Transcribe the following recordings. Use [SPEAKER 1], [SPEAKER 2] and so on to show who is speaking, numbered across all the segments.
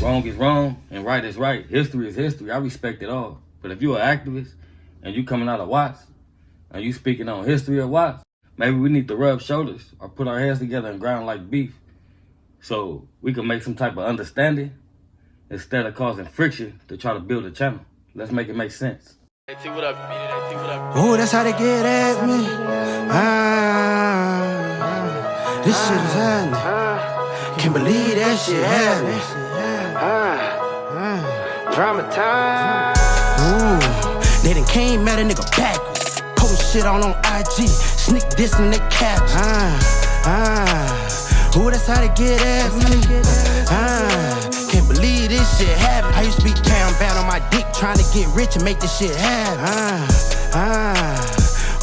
[SPEAKER 1] Wrong is wrong and right is right. History is history. I respect it all. But if you're an activist and you coming out of Watts and you speaking on history of Watts, maybe we need to rub shoulders or put our heads together and grind like beef so we can make some type of understanding instead of causing friction to try to build a channel. Let's make it make sense.
[SPEAKER 2] Oh, that's how they get at me. This shit is happening. Can't believe that shit happening. Drama time. Ooh, they done came at a nigga backwards. Post shit on IG. Sneak this in the caps. Ooh, that's how they get at me. Can't believe this shit happened. I used to be pound on my dick trying to get rich and make this shit happen.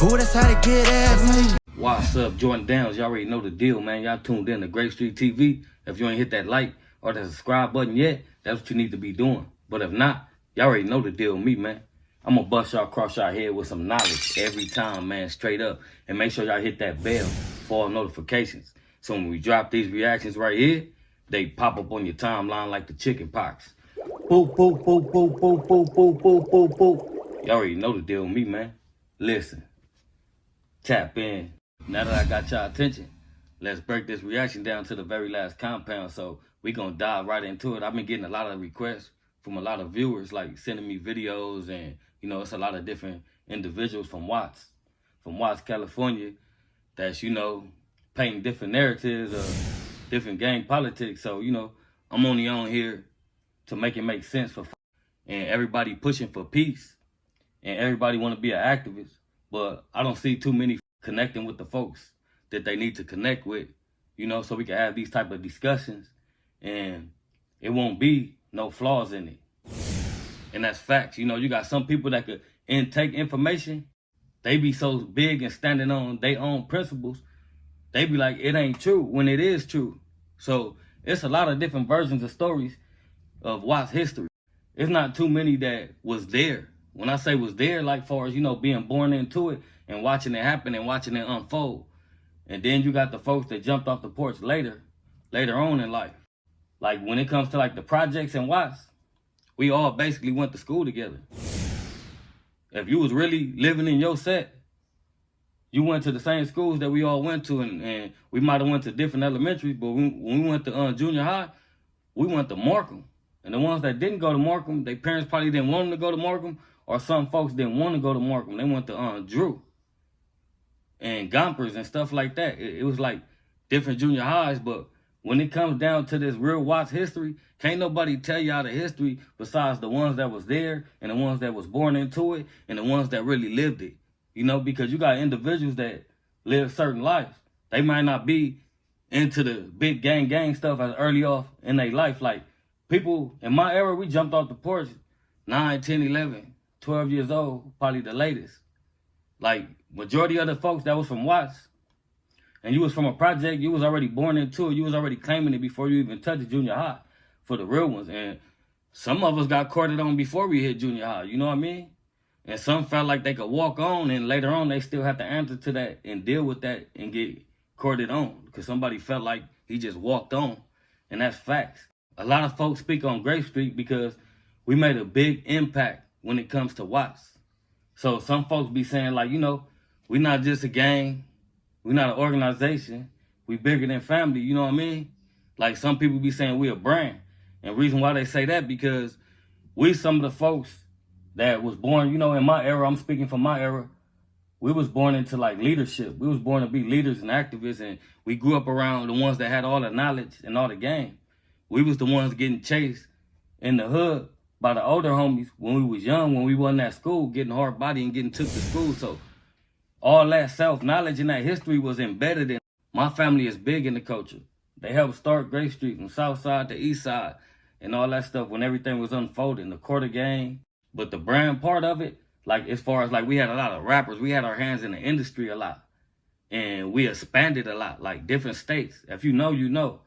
[SPEAKER 2] Ooh, that's how they get at me.
[SPEAKER 1] What's up, Jordan Downs? Y'all already know the deal, man. Y'all tuned in to Grape Street TV. If you ain't hit that like or that subscribe button yet, that's what you need to be doing. But if not, y'all already know the deal with me, man. I'm gonna bust y'all across y'all head with some knowledge every time, man, straight up. And make sure y'all hit that bell for all notifications. So when we drop these reactions right here, they pop up on your timeline like the chicken pox. Boop, boop, boop, boop, boop, boop, boop, boop, boop, boop. Y'all already know the deal with me, man. Listen, tap in. Now that I got y'all attention, let's break this reaction down to the very last compound. So we gonna dive right into it. I've been getting a lot of requests from a lot of viewers, like sending me videos, and you know, it's a lot of different individuals from Watts, California, that's, you know, painting different narratives of different gang politics. So, you know, I'm only on here to make it make sense for and everybody pushing for peace and everybody want to be an activist, but I don't see too many connecting with the folks that they need to connect with, you know, so we can have these type of discussions and it won't be no flaws in it. And that's facts. You know, you got some people that could intake information. They be so big and standing on their own principles. They be like, it ain't true when it is true. So it's a lot of different versions of stories of Watts history. It's not too many that was there. When I say was there, like far as, you know, being born into it and watching it happen and watching it unfold. And then you got the folks that jumped off the porch later on in life. Like when it comes to like the projects and Watts, we all basically went to school together. If you was really living in your set, you went to the same schools that we all went to, and we might have went to different elementaries, but when we went to junior high, we went to Markham. And the ones that didn't go to Markham, their parents probably didn't want them to go to Markham, or some folks didn't want to go to Markham. They went to Drew and Gompers and stuff like that. It was like different junior highs, but when it comes down to this real Watts history, can't nobody tell y'all the history besides the ones that was there and the ones that was born into it and the ones that really lived it. You know, because you got individuals that live certain lives. They might not be into the big gang stuff as early off in their life. Like people in my era, we jumped off the porch 9, 10, 11, 12 years old, probably the latest. Like majority of the folks that was from Watts, and you was from a project, you was already born into it. You was already claiming it before you even touched junior high for the real ones. And some of us got courted on before we hit junior high, you know what I mean? And some felt like they could walk on, and later on they still have to answer to that and deal with that and get courted on because somebody felt like he just walked on, and that's facts. A lot of folks speak on Grape Street because we made a big impact when it comes to Watts. So some folks be saying like, you know, we're not just a gang, we're not an organization, we bigger than family, you know what I mean? Like some people be saying we a brand, and the reason why they say that because we some of the folks that was born, you know, in my era, I'm speaking from my era, we was born into like leadership. We was born to be leaders and activists, and we grew up around the ones that had all the knowledge and all the game. We was the ones getting chased in the hood by the older homies when we was young, when we wasn't at school, getting hard body and getting took to school. So all that self-knowledge and that history was embedded in. My family is big in the culture. They helped start Grape Street from south side to east side and all that stuff when everything was unfolding, the quarter gang. But the brand part of it, like as far as like we had a lot of rappers, we had our hands in the industry a lot. And we expanded a lot, like different states. If you know, you know.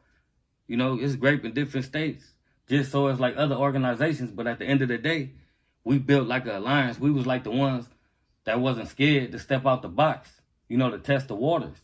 [SPEAKER 1] You know, it's Grape in different states. Just so it's like other organizations. But at the end of the day, we built like an alliance. We was like the ones that wasn't scared to step out the box, you know, to test the waters,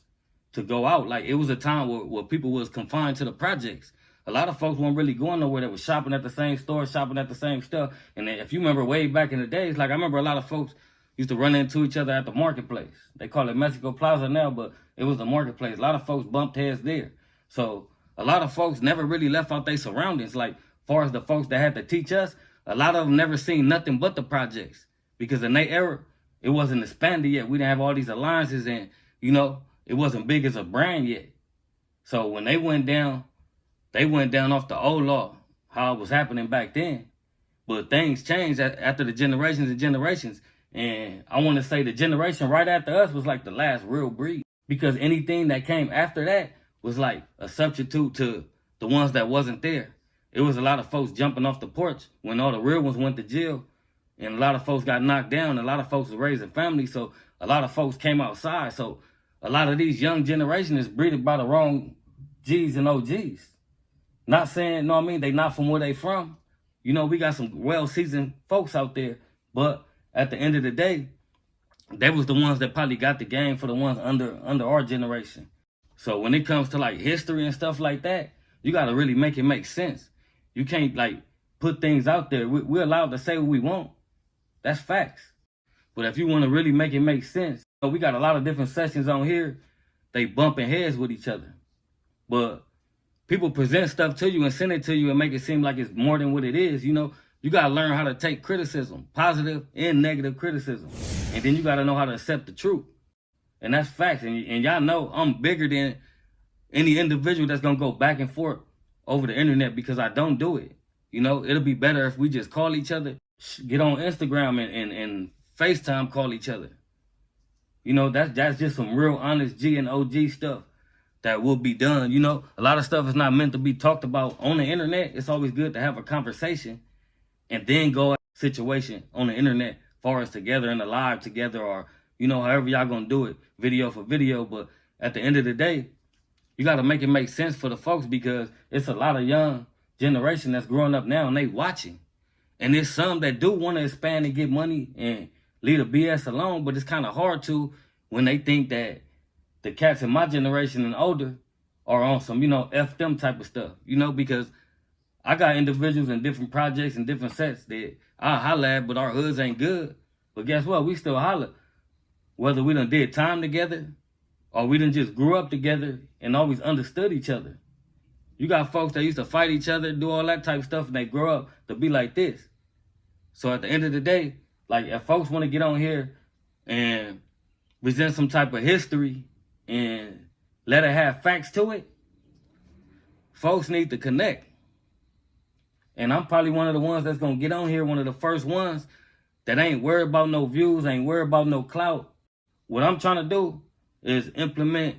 [SPEAKER 1] to go out. Like it was a time where people was confined to the projects. a lot of folks weren't really going nowhere. They were shopping at the same store, shopping at the same stuff. And then if you remember way back in the days, like I remember a lot of folks used to run into each other at the marketplace. They call it Mexico Plaza now, but it was the marketplace. A lot of folks bumped heads there. So a lot of folks never really left out their surroundings. Like, far as the folks that had to teach us, a lot of them never seen nothing but the projects. Because in their era, it wasn't expanded yet. We didn't have all these alliances, and, you know, it wasn't big as a brand yet. So when they went down off the old law, how it was happening back then. But things changed after the generations and generations. And I want to say the generation right after us was like the last real breed. Because anything that came after that was like a substitute to the ones that wasn't there. It was a lot of folks jumping off the porch when all the real ones went to jail. And a lot of folks got knocked down. A lot of folks was raising families. So a lot of folks came outside. So a lot of these young generation is breeded by the wrong G's and OGs. Not saying, no, I mean, they not from where they from. You know, we got some well-seasoned folks out there. But at the end of the day, they was the ones that probably got the game for the ones under our generation. So when it comes to like history and stuff like that, you got to really make it make sense. You can't like put things out there. We're allowed to say what we want. That's facts. But if you want to really make it make sense, we got a lot of different sessions on here. They bumping heads with each other. But people present stuff to you and send it to you and make it seem like it's more than what it is. You know, you got to learn how to take criticism, positive and negative criticism. And then you got to know how to accept the truth. And that's facts. And y'all know I'm bigger than any individual that's going to go back and forth over the internet, because I don't do it. You know, it'll be better if we just call each other, get on Instagram and FaceTime call each other. You know, that's just some real honest G and OG stuff that will be done. You know, a lot of stuff is not meant to be talked about on the internet. It's always good to have a conversation and then go at a situation on the internet, far as together in the live together, or, you know, however y'all gonna do it, video for video. But at the end of the day, you got to make it make sense for the folks, because it's a lot of young generation that's growing up now and they watching. And there's some that do want to expand and get money and leave the BS alone, but it's kind of hard to when they think that the cats in my generation and older are on some, you know, F them type of stuff, you know, because I got individuals in different projects and different sets that I holla at, but our hoods ain't good. But guess what? We still holla. Whether we done did time together or we done just grew up together and always understood each other. You got folks that used to fight each other, do all that type of stuff, and they grow up to be like this. So at the end of the day, like, if folks want to get on here and present some type of history and let it have facts to it, folks need to connect. And I'm probably one of the ones that's going to get on here, one of the first ones that ain't worried about no views, ain't worried about no clout. What I'm trying to do is implement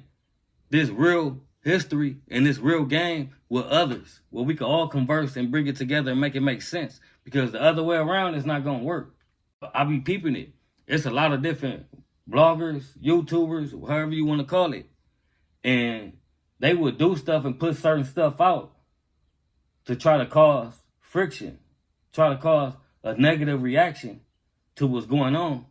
[SPEAKER 1] this real history and this real game with others, where we can all converse and bring it together and make it make sense. Because the other way around is not going to work. I be peeping it. It's a lot of different bloggers, YouTubers, however you want to call it. And they would do stuff and put certain stuff out to try to cause friction, try to cause a negative reaction to what's going on.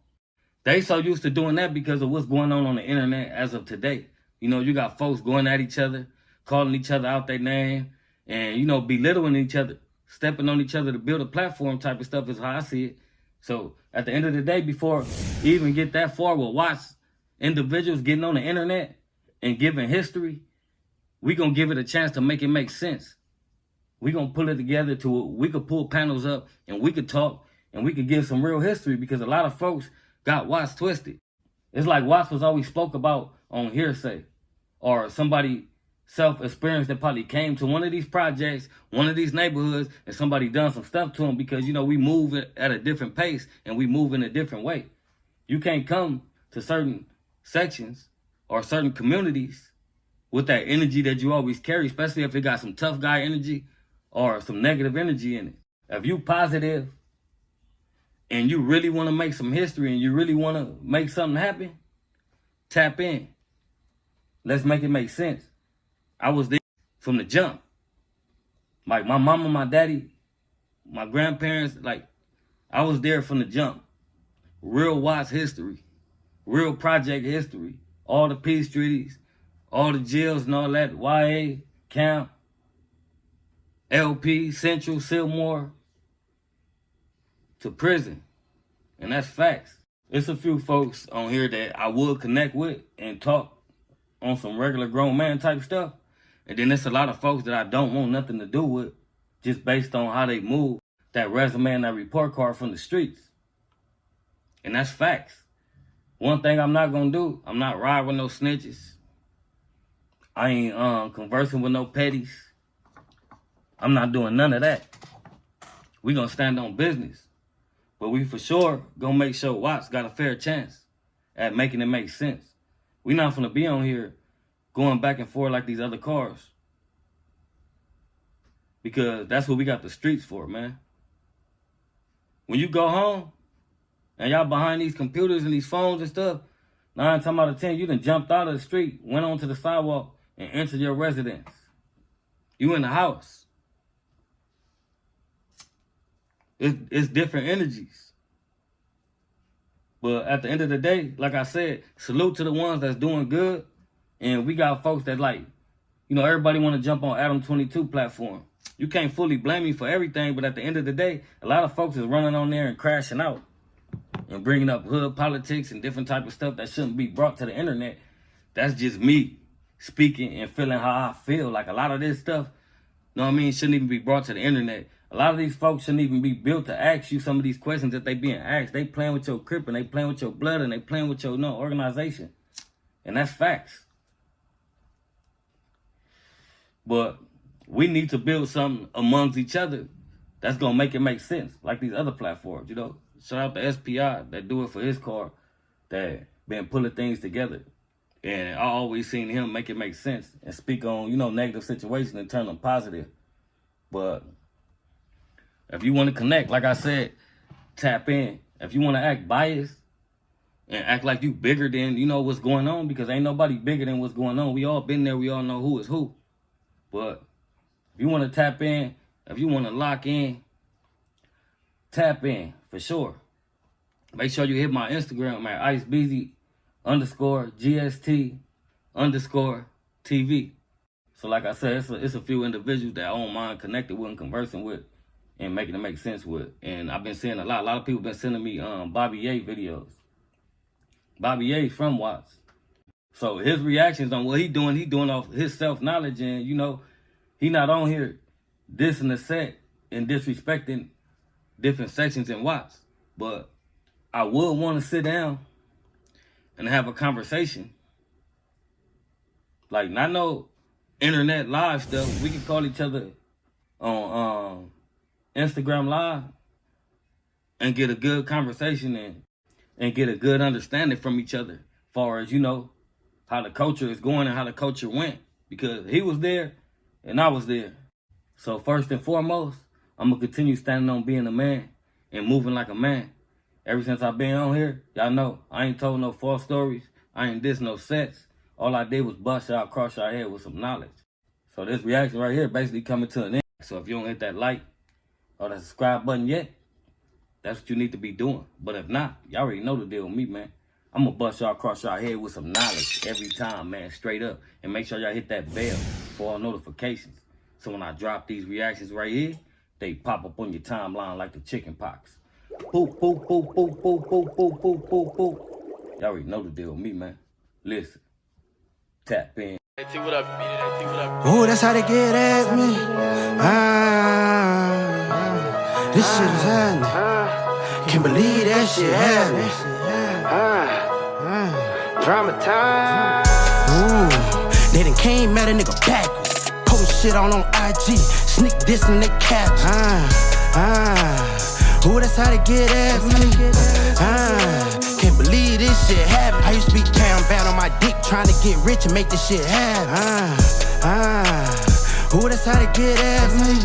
[SPEAKER 1] They so used to doing that because of what's going on the internet as of today. You know, you got folks going at each other, calling each other out their name, and, you know, belittling each other, stepping on each other to build a platform type of stuff is how I see it. So at the end of the day, before you even get that far, we'll watch individuals getting on the internet and giving history. We going to give it a chance to make it make sense. We going to pull it together to we could pull panels up and we could talk and we could give some real history, because a lot of folks got Watts twisted. It's like Watts was always spoke about on hearsay, or somebody self-experienced that probably came to one of these projects, one of these neighborhoods, and somebody done some stuff to them, because, you know, we move at a different pace and we move in a different way. You can't come to certain sections or certain communities with that energy that you always carry, especially if it got some tough guy energy or some negative energy in it. If you positive and you really want to make some history and you really want to make something happen, tap in. Let's make it make sense. I was there from the jump. Like, my mama, my daddy, my grandparents, like, I was there from the jump. Real Watts history. Real project history. All the peace treaties, all the jails and all that, YA, camp. LP, Central, Silmore, to prison. And that's facts. It's a few folks on here that I would connect with and talk on some regular grown man type stuff. And then there's a lot of folks that I don't want nothing to do with just based on how they move, that resume and that report card from the streets. And that's facts. One thing I'm not gonna do, I'm not riding with no snitches. I ain't conversing with no petties. I'm not doing none of that. We gonna stand on business. But we for sure gonna make sure Watts got a fair chance at making it make sense. We not gonna be on here going back and forth like these other cars. Because that's what we got the streets for, man. When you go home and y'all behind these computers and these phones and stuff, 9 times out of 10, you done jumped out of the street, went onto the sidewalk, and entered your residence. You in the house. It's different energies. But at the end of the day, like I said, salute to the ones that's doing good. And we got folks that everybody want to jump on Adam 22 platform. You can't fully blame me for everything, but at the end of the day, a lot of folks is running on there and crashing out and bringing up hood politics and different type of stuff that shouldn't be brought to the internet. That's just me speaking and feeling how I feel. Like a lot of this stuff, shouldn't even be brought to the internet. A lot of these folks shouldn't even be built to ask you some of these questions that they being asked. They playing with your crip and they playing with your blood and they playing with your organization. And that's facts. But we need to build something amongst each other that's going to make it make sense. Like these other platforms, Shout out to SPI that do it for his car, that been pulling things together. And I always seen him make it make sense and speak on, negative situations and turn them positive. But if you want to connect, like I said, tap in. If you want to act biased and act like you bigger than, what's going on, because ain't nobody bigger than what's going on. We all been there. We all know who is who. But if you want to tap in, if you want to lock in, tap in for sure. Make sure you hit my Instagram at IceBeezy_GST_TV. So like I said, it's a few individuals that I don't mind connecting with and conversing with and making it make sense with. And I've been seeing a lot of people been sending me Bobby Ye videos. Bobby Ye from Watts. So his reactions on what he doing off his self-knowledge, and he not on here dissing the set and disrespecting different sections in Watts. But I would want to sit down and have a conversation. Like, not no internet live stuff. We can call each other on Instagram Live and get a good conversation and get a good understanding from each other as far as, how the culture is going and how the culture went. Because he was there and I was there. So first and foremost, I'm going to continue standing on being a man and moving like a man. Ever since I've been on here, y'all know, I ain't told no false stories. I ain't dissed no sets. All I did was bust y'all across your head with some knowledge. So this reaction right here basically coming to an end. So if you don't hit that like or that subscribe button yet, that's what you need to be doing. But if not, y'all already know the deal with me, man. I'm going to bust y'all across y'all head with some knowledge every time, man, straight up. And make sure y'all hit that bell for all notifications. So when I drop these reactions right here, they pop up on your timeline like the chicken pox. Boop, boop, boop, boop, boop, boop, boop, boop, boop, boop. Y'all already know the deal with me, man. Listen. Tap in.
[SPEAKER 2] Ooh, that's how they get at me. This shit is happening. Can't believe that shit happening. Drama time. Ooh, they done came at a nigga backwards. Post shit on IG. Sneak this in they caps. Ooh, that's how they get at me. Can't believe this shit happened. I used to be down on my dick trying to get rich and make this shit happen. Ooh, that's how they get at me.